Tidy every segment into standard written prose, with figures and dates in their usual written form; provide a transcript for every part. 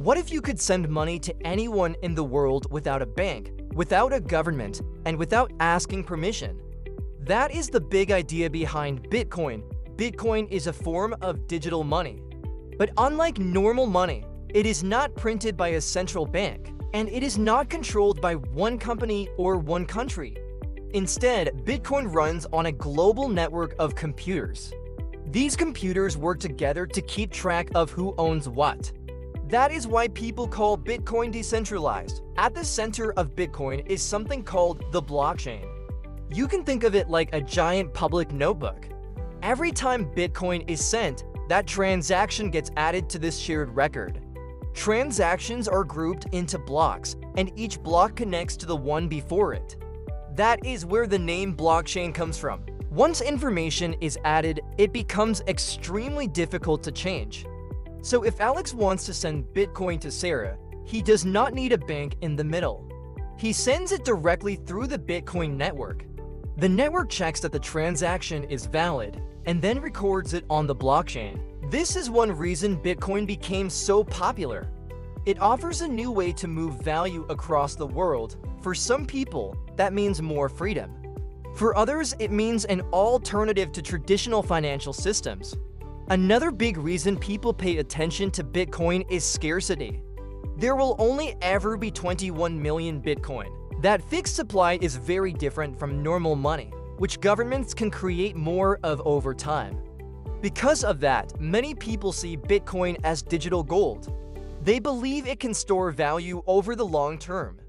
What if you could send money to anyone in the world without a bank, without a government, and without asking permission? That is the big idea behind Bitcoin. Bitcoin is a form of digital money. But unlike normal money, it is not printed by a central bank, and it is not controlled by one company or one country. Instead, Bitcoin runs on a global network of computers. These computers work together to keep track of who owns what. That is why people call Bitcoin decentralized. At the center of Bitcoin is something called the blockchain. You can think of it like a giant public notebook. Every time Bitcoin is sent, that transaction gets added to this shared record. Transactions are grouped into blocks, and each block connects to the one before it. That is where the name blockchain comes from. Once information is added, it becomes extremely difficult to change. So if Alex wants to send Bitcoin to Sarah, he does not need a bank in the middle. He sends it directly through the Bitcoin network. The network checks that the transaction is valid and then records it on the blockchain. This is one reason Bitcoin became so popular. It offers a new way to move value across the world. For some people, that means more freedom. For others, it means an alternative to traditional financial systems. Another big reason people pay attention to Bitcoin is scarcity. There will only ever be 21 million Bitcoin. That fixed supply is very different from normal money, which governments can create more of over time. Because of that, many people see Bitcoin as digital gold. They believe it can store value over the long term,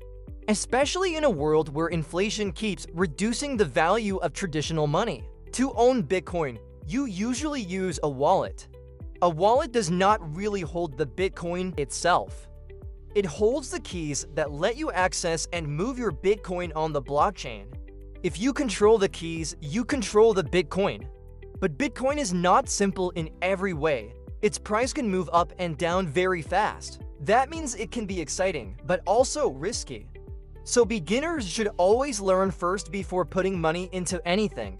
especially in a world where inflation keeps reducing the value of traditional money. To own Bitcoin, you usually use a wallet. A wallet does not really hold the Bitcoin itself. It holds the keys that let you access and move your Bitcoin on the blockchain. If you control the keys, you control the Bitcoin. But Bitcoin is not simple in every way. Its price can move up and down very fast. That means it can be exciting, but also risky. So beginners should always learn first before putting money into anything.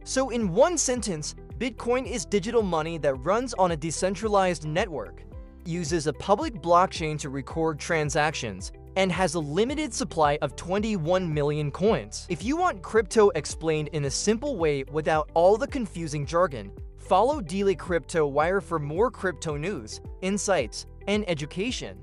So in one sentence, Bitcoin is digital money that runs on a decentralized network, uses a public blockchain to record transactions, and has a limited supply of 21 million coins. If you want crypto explained in a simple way without all the confusing jargon, follow Daily Crypto Wire for more crypto news, insights, and education.